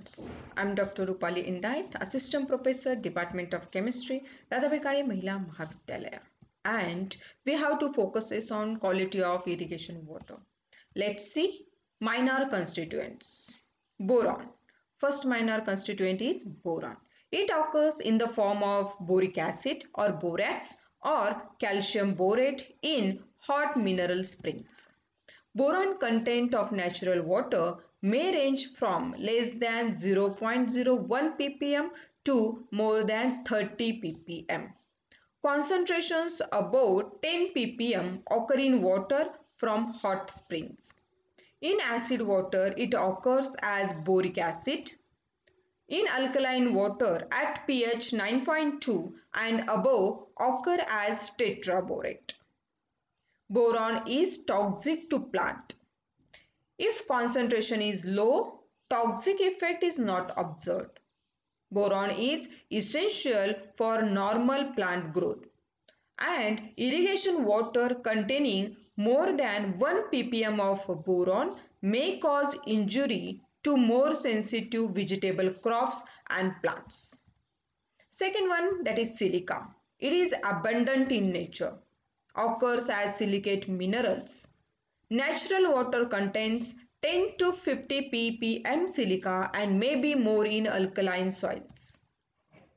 students. I'm Dr. Rupali Indait, Assistant Professor, Department of Chemistry, Radhabekari Mahila Mahavidyalaya. And we have to focus this on quality of irrigation water. Let's see minor constituents. Boron. First minor constituent is boron. It occurs in the form of boric acid or borax or calcium borate in hot mineral springs. Boron content of natural water may range from less than 0.01 ppm to more than 30 ppm. Concentrations above 10 ppm occur in water from hot springs. In acid water, it occurs as boric acid. In alkaline water at pH 9.2 and above occur as tetraborate. Boron is toxic to plant. If concentration is low, toxic effect is not observed. Boron is essential for normal plant growth, and irrigation water containing more than 1 ppm of boron may cause injury to more sensitive vegetable crops and plants. Second one, that is silica. It is abundant in nature, occurs as silicate minerals. Natural water contains 10 to 50 ppm silica and may be more in alkaline soils.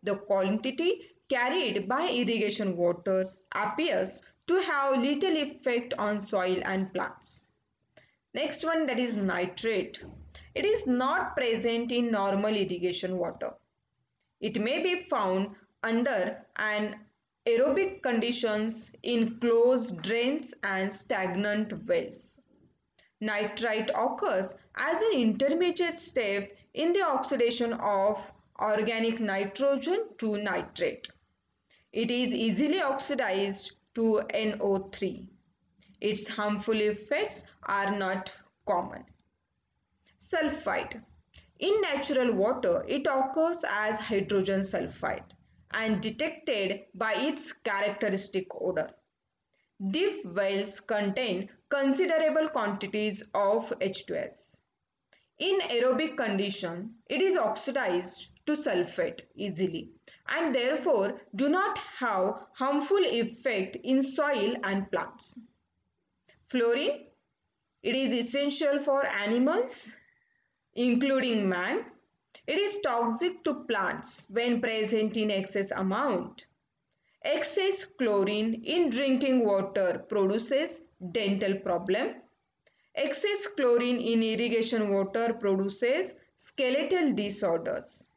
The quantity carried by irrigation water appears to have little effect on soil and plants. Next one, that is nitrate. It is not present in normal irrigation water. It may be found under anaerobic conditions in closed drains and stagnant wells. Nitrite occurs as an intermediate step in the oxidation of organic nitrogen to nitrate. It is easily oxidized to NO3. Its harmful effects are not common. Sulfide. In natural water, it occurs as hydrogen sulfide and detected by its characteristic odor. Deep wells contain considerable quantities of H2S. In aerobic condition, it is oxidized to sulfate easily and therefore do not have harmful effect in soil and plants. Fluorine. It is essential for animals, including man. It is toxic to plants when present in excess amount. Excess chlorine in drinking water produces dental problem. Excess chlorine in irrigation water produces skeletal disorders.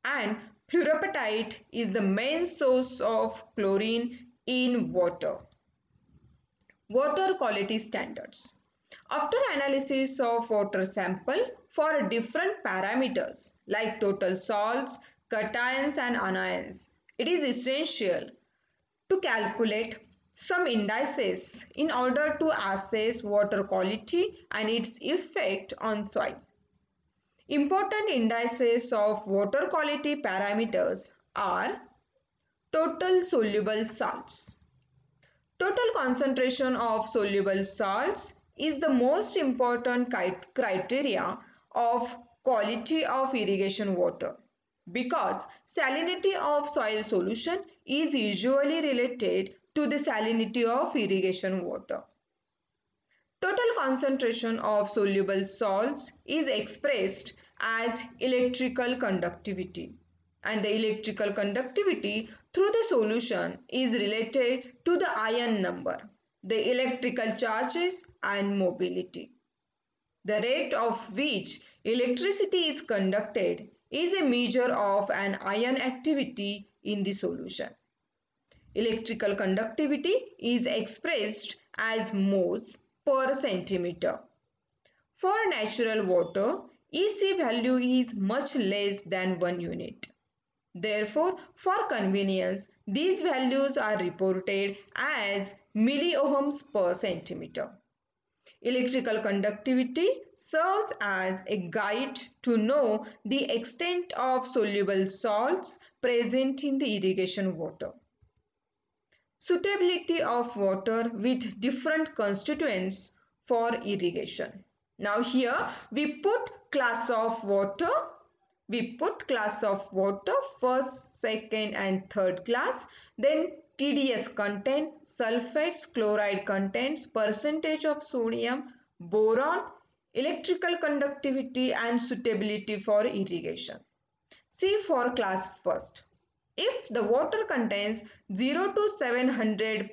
And fluorapatite is the main source of chlorine in water. Water quality standards. After analysis of water sample for different parameters like total salts, cations and anions, it is essential to calculate some indices in order to assess water quality and its effect on soil. Important indices of water quality parameters are total soluble salts. Total concentration of soluble salts is the most important criteria of quality of irrigation water because salinity of soil solution is usually related to the salinity of irrigation water. Total concentration of soluble salts is expressed as electrical conductivity, and the electrical conductivity through the solution is related to the ion number, the electrical charges and mobility. The rate of which electricity is conducted is a measure of an ion activity in the solution. Electrical conductivity is expressed as moles per centimeter. For natural water, EC value is much less than 1 unit. Therefore, for convenience, these values are reported as milliohms per centimeter. Electrical conductivity serves as a guide to know the extent of soluble salts present in the irrigation water. Suitability of water with different constituents for irrigation. Now here we put class of water We put class of water, first, second and third class, then TDS content, sulfates, chloride contents, percentage of sodium, boron, electrical conductivity and suitability for irrigation. See for class first. If the water contains 0 to 700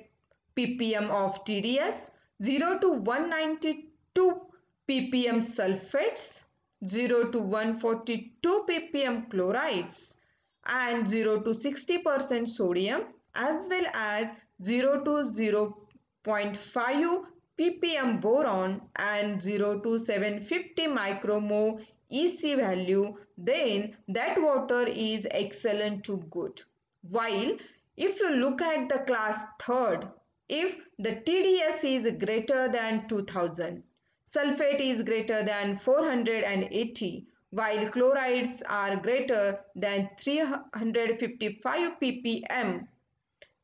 ppm of TDS, 0 to 192 ppm sulfates, 0 to 142 ppm chlorides and 0 to 60% sodium, as well as 0 to 0.5 ppm boron and 0 to 750 micromole EC value, then that water is excellent to good. While if you look at the class third, if the TDS is greater than 2000, sulfate is greater than 480, while chlorides are greater than 355 ppm,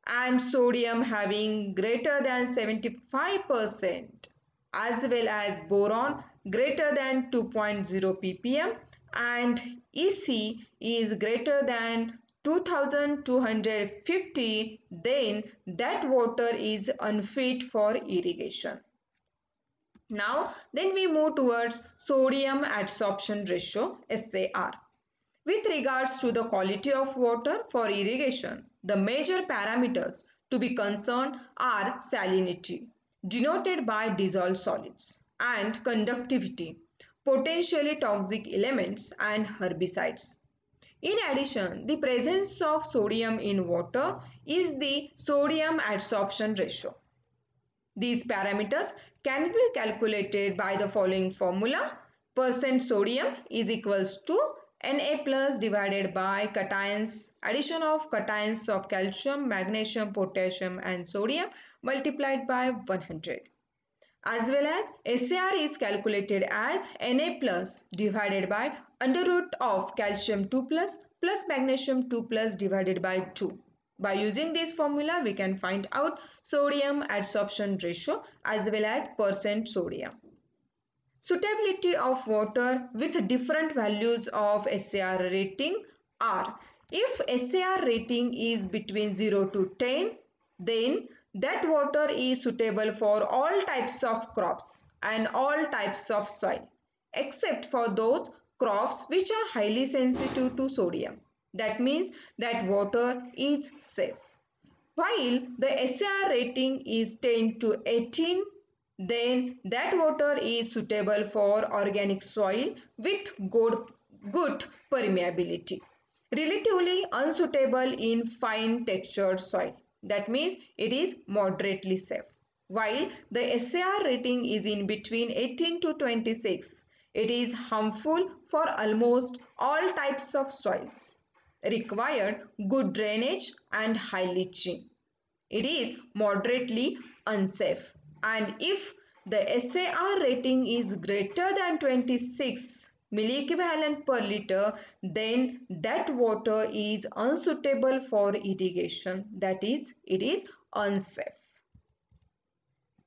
and sodium having greater than 75%, as well as boron greater than 2.0 ppm and EC is greater than 2250, then that water is unfit for irrigation. Now, then we move towards sodium adsorption ratio, SAR. With regards to the quality of water for irrigation, the major parameters to be concerned are salinity, denoted by dissolved solids, and conductivity, potentially toxic elements and herbicides. In addition, the presence of sodium in water is the sodium adsorption ratio. These parameters can be calculated by the following formula. Percent sodium is equals to Na plus divided by cations, addition of cations of calcium, magnesium, potassium and sodium multiplied by 100. As well as SAR is calculated as Na plus divided by under root of calcium 2 plus magnesium 2 plus divided by 2. By using this formula, we can find out sodium adsorption ratio as well as percent sodium. Suitability of water with different values of SAR rating are: if SAR rating is between 0 to 10, then that water is suitable for all types of crops and all types of soil, except for those crops which are highly sensitive to sodium. That means that water is safe. While the SAR rating is 10 to 18, then that water is suitable for organic soil with good permeability. Relatively unsuitable in fine textured soil. That means it is moderately safe. While the SAR rating is in between 18 to 26, it is harmful for almost all types of soils. Required good drainage and high leaching. It is moderately unsafe, and if the SAR rating is greater than 26 milliequivalent per liter, then that water is unsuitable for irrigation. That is, it is unsafe.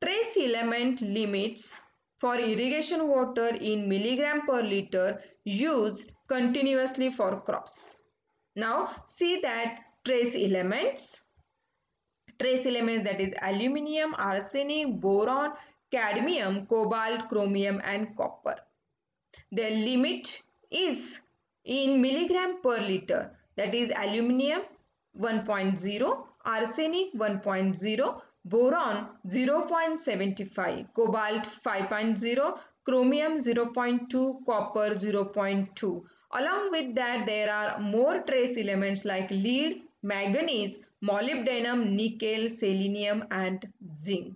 Trace element limits for irrigation water in milligram per liter used continuously for crops. Now see that trace elements that is aluminium, arsenic, boron, cadmium, cobalt, chromium and copper. Their limit is in milligram per liter, that is aluminium 1.0, arsenic 1.0, boron 0.75, cobalt 5.0, chromium 0.2, copper 0.2. Along with that, there are more trace elements like lead, manganese, molybdenum, nickel, selenium and zinc.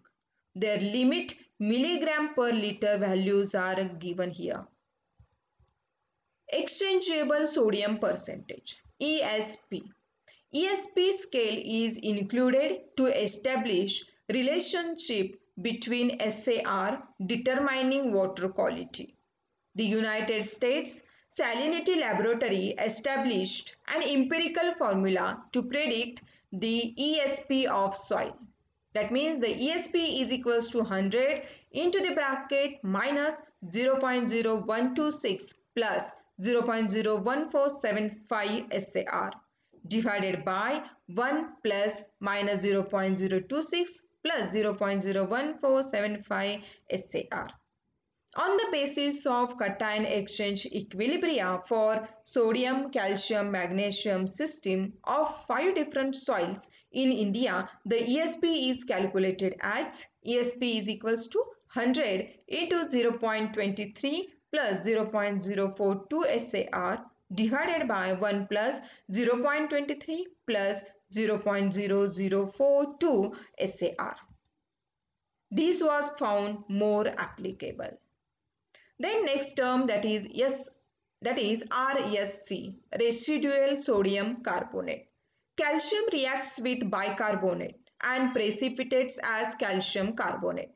Their limit milligram per liter values are given here. Exchangeable sodium percentage, ESP. ESP scale is included to establish relationship between SAR determining water quality. The United States Salinity Laboratory established an empirical formula to predict the ESP of soil. That means the ESP is equals to 100 into the bracket minus 0.0126 plus 0.01475 SAR divided by 1 plus minus 0.026 plus 0.01475 SAR. On the basis of cation exchange equilibria for sodium, calcium, magnesium system of 5 different soils in India, the ESP is calculated as ESP is equals to 100 into 0.23 plus 0.042 SAR divided by 1 plus 0.23 plus 0.0042 SAR. This was found more applicable. Then next term, that is RSC, residual sodium carbonate. Calcium reacts with bicarbonate and precipitates as calcium carbonate.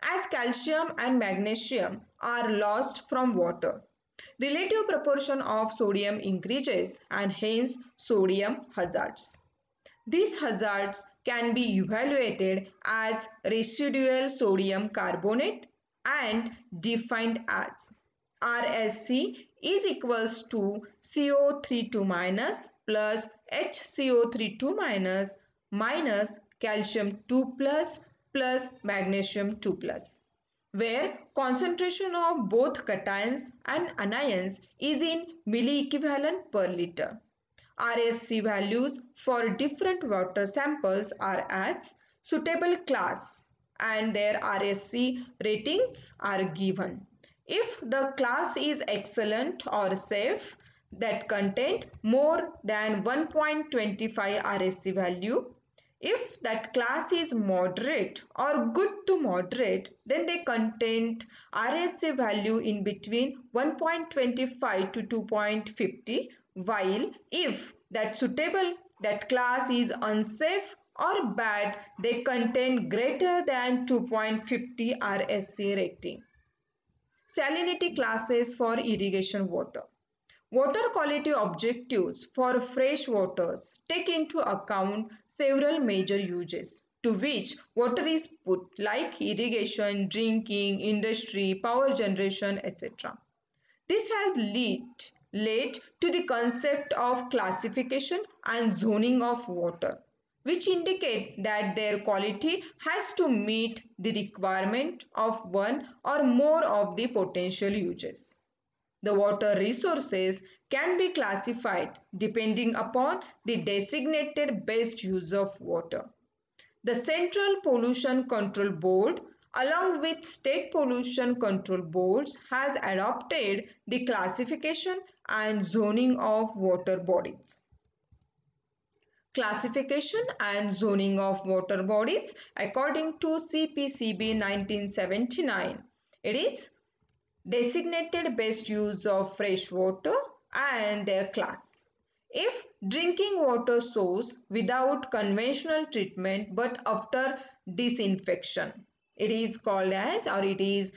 As calcium and magnesium are lost from water, relative proportion of sodium increases and hence sodium hazards. These hazards can be evaluated as residual sodium carbonate and defined as RSC is equals to CO32 minus plus HCO32 minus minus calcium 2 plus plus magnesium 2 plus, where concentration of both cations and anions is in milliequivalent per liter. RSC values for different water samples are as suitable class and their RSC ratings are given. If the class is excellent or safe that contain more than 1.25 RSC value, if that class is moderate or good to moderate, then they contain RSC value in between 1.25 to 2.50, while if that class is unsafe or bad, they contain greater than 2.50 RSC rating. Salinity classes for irrigation water. Water quality objectives for fresh waters take into account several major uses to which water is put, like irrigation, drinking, industry, power generation, etc. This has led to the concept of classification and zoning of water, which indicate that their quality has to meet the requirement of one or more of the potential uses. The water resources can be classified depending upon the designated best use of water. The Central Pollution Control Board, along with state pollution control boards, has adopted the classification and zoning of water bodies. Classification and zoning of water bodies according to CPCB 1979. It is designated best use of fresh water and their class. If drinking water source without conventional treatment but after disinfection, it is called as, or it is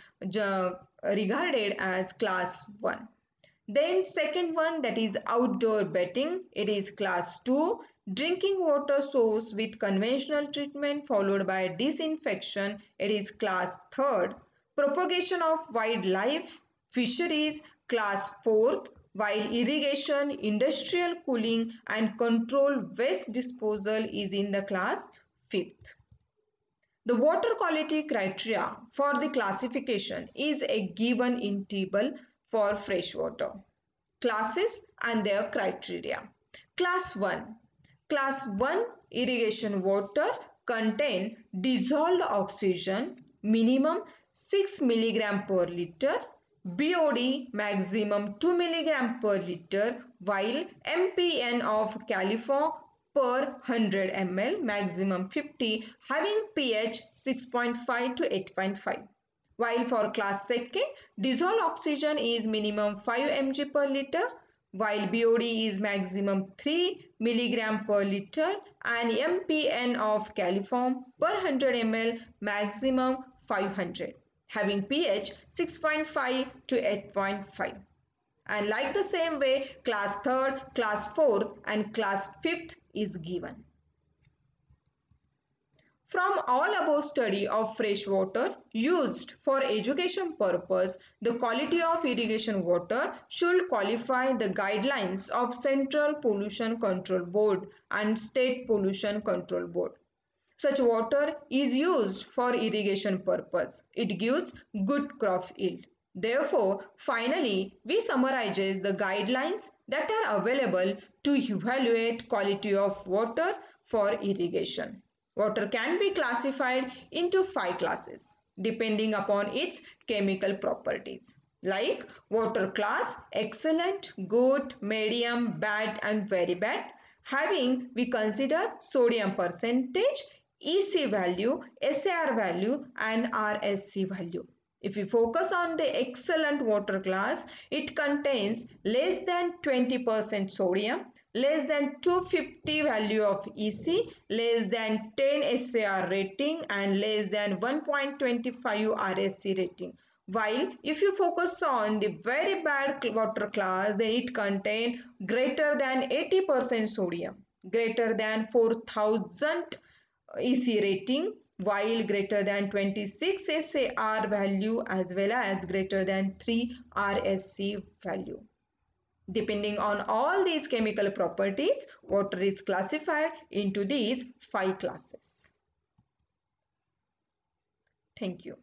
regarded as class 1. Then second one, that is outdoor bedding, it is class 2. Drinking water source with conventional treatment followed by disinfection, it is class 3rd. Propagation of wildlife, fisheries, class 4th, while irrigation, industrial cooling and control waste disposal is in the class 5th. The water quality criteria for the classification is a given in table for freshwater. Classes and their criteria. Class 1. Class 1 irrigation water contain dissolved oxygen minimum 6 mg per liter, BOD maximum 2 mg per liter, while MPN of caliform per 100 ml maximum 50, having pH 6.5 to 8.5. While for class 2nd, dissolved oxygen is minimum 5 mg per liter, while BOD is maximum 3 mg per liter and MPN of caliform per 100 ml maximum 500, having pH 6.5 to 8.5. And like the same way, class 3rd, class 4th and class 5th is given. From all above study of fresh water used for education purpose, the quality of irrigation water should qualify the guidelines of Central Pollution Control Board and State Pollution Control Board. Such water is used for irrigation purpose. It gives good crop yield. Therefore, finally, we summarize the guidelines that are available to evaluate quality of water for irrigation. Water can be classified into 5 classes depending upon its chemical properties like water class excellent, good, medium, bad and very bad. Having we consider sodium percentage, EC value, SAR value and RSC value. If we focus on the excellent water class, it contains less than 20% sodium, less than 250 value of EC, less than 10 SAR rating and less than 1.25 RSC rating. While if you focus on the very bad water class, then it contains greater than 80% sodium, greater than 4000 EC rating, while greater than 26 SAR value as well as greater than 3 RSC value. Depending on all these chemical properties, water is classified into these 5 classes. Thank you.